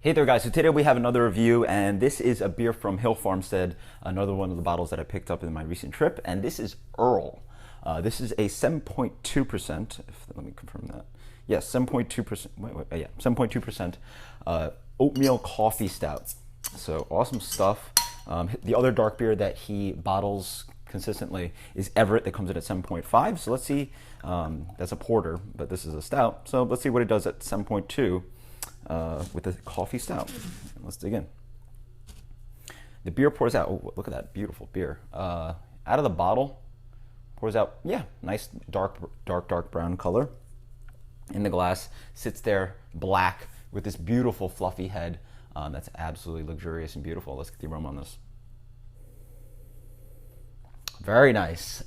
Hey there guys, so today we have another review and this is a beer from Hill Farmstead, another one of the bottles that I picked up in my recent trip, and this is Earl. This is a 7.2%, let me confirm that. Yes, 7.2%, yeah, 7.2% oatmeal coffee stout. So awesome stuff. The other dark beer that he bottles consistently is Everett that comes in at 7.5. So let's see, that's a porter, but this is a stout. So let's see what it does at 7.2. With the coffee stout. Let's dig in. The beer pours out. Oh, look at that beautiful beer. Out of the bottle, pours out. Yeah, nice dark brown color. In the glass, sits there black with this beautiful fluffy head. That's absolutely luxurious and beautiful. Let's get the aroma on this. Very nice.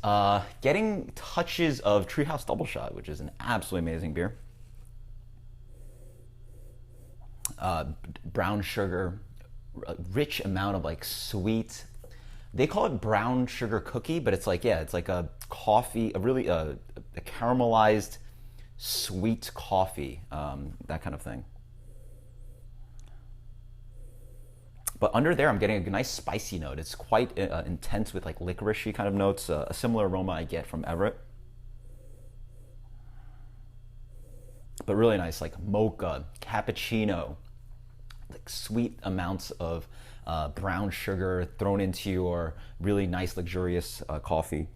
Getting touches of Treehouse Double Shot, which is an absolutely amazing beer. Brown sugar, a rich amount of like sweet. They call it brown sugar cookie, but it's like, yeah, it's like a coffee, a caramelized sweet coffee, that kind of thing. But under there, I'm getting a nice spicy note. It's quite intense with like licoricey kind of notes, a similar aroma I get from Everett. But really nice, like mocha, cappuccino, like sweet amounts of brown sugar thrown into your really nice, luxurious coffee.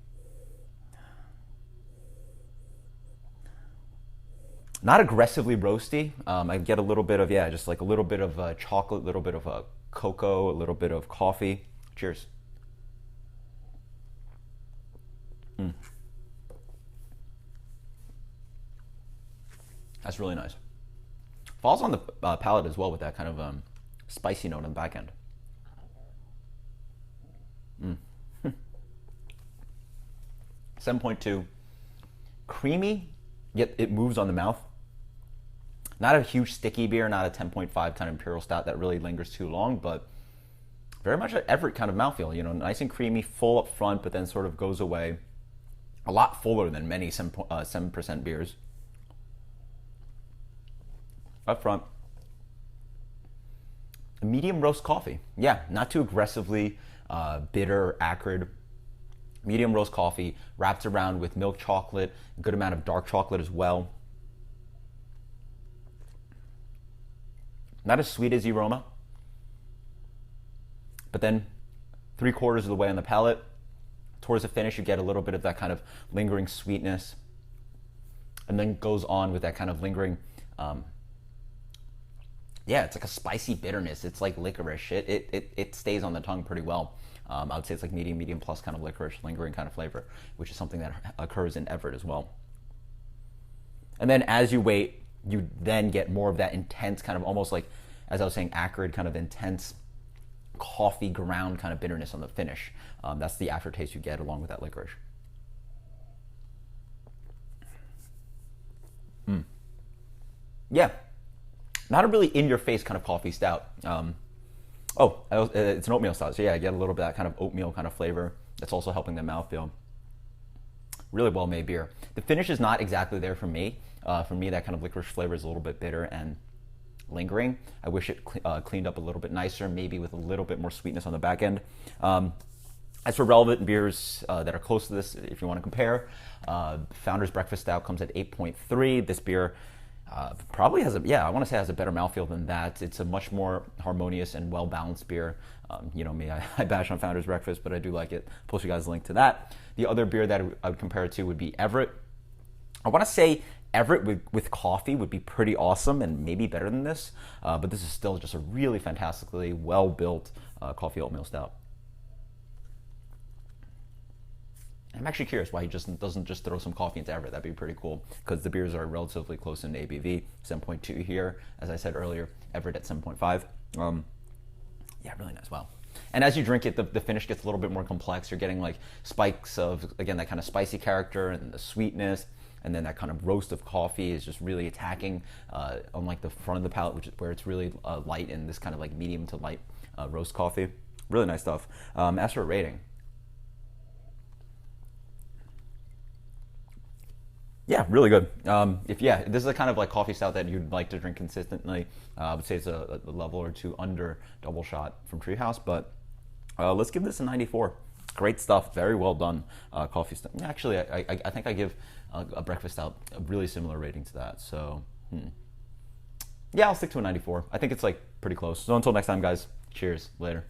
Not aggressively roasty. I get a little bit of, yeah, just like a little bit of chocolate, a little bit of cocoa, a little bit of coffee. Cheers. That's really nice. Falls on the palate as well with that kind of spicy note on the back end. 7.2. Creamy, yet it moves on the mouth. Not a huge sticky beer, not a 10.5 kind of imperial stout that really lingers too long, but very much an Everett kind of mouthfeel. You know, nice and creamy, full up front, but then sort of goes away. A lot fuller than many 7% beers. Up front, a medium roast coffee. Yeah, not too aggressively bitter, acrid. Medium roast coffee wrapped around with milk chocolate, a good amount of dark chocolate as well. Not as sweet as the aroma, but then 3/4 of the way on the palate. Towards the finish, you get a little bit of that kind of lingering sweetness, and then goes on with that kind of lingering. Yeah, it's like a spicy bitterness. It's like licorice. It stays on the tongue pretty well. I would say it's like medium plus kind of licorice, lingering kind of flavor, which is something that occurs in Everett as well. And then as you wait, you then get more of that intense kind of almost like, as I was saying, acrid kind of intense coffee ground kind of bitterness on the finish. That's the aftertaste you get along with that licorice. Yeah. Not a really in-your-face kind of coffee stout. It's an oatmeal stout, so yeah, I get a little bit of that kind of oatmeal kind of flavor. That's also helping the mouthfeel. Really well-made beer. The finish is not exactly there for me. For me, that kind of licorice flavor is a little bit bitter and lingering. I wish it cleaned up a little bit nicer, maybe with a little bit more sweetness on the back end. As for relevant beers that are close to this, if you want to compare, Founder's Breakfast Stout comes at 8.3. This beer probably has I want to say has a better mouthfeel than that. It's a much more harmonious and well-balanced beer. You know me, I bash on Founder's Breakfast, but I do like it. I'll post you guys a link to that. The other beer that I would compare it to would be Everett. I want to say Everett with coffee would be pretty awesome and maybe better than this, but this is still just a really fantastically well-built coffee oatmeal stout. I'm actually curious why he just doesn't just throw some coffee into Everett. That'd be pretty cool because the beers are relatively close in ABV. 7.2 here, as I said earlier. Everett at 7.5. Yeah, really nice. Wow. And as you drink it, the finish gets a little bit more complex. You're getting like spikes of, again, that kind of spicy character and the sweetness, and then that kind of roast of coffee is just really attacking on like the front of the palate, which is where it's really light in this kind of like medium to light roast coffee. Really nice stuff. As for a rating, Yeah, really good. If yeah, this is a kind of like coffee stout that you'd like to drink consistently. I would say it's a level or two under double shot from Treehouse, but let's give this a 94. Great stuff, very well done coffee stout. Actually, I think I give a breakfast stout a really similar rating to that. So yeah, I'll stick to a 94. I think it's like pretty close. So until next time, guys. Cheers. Later.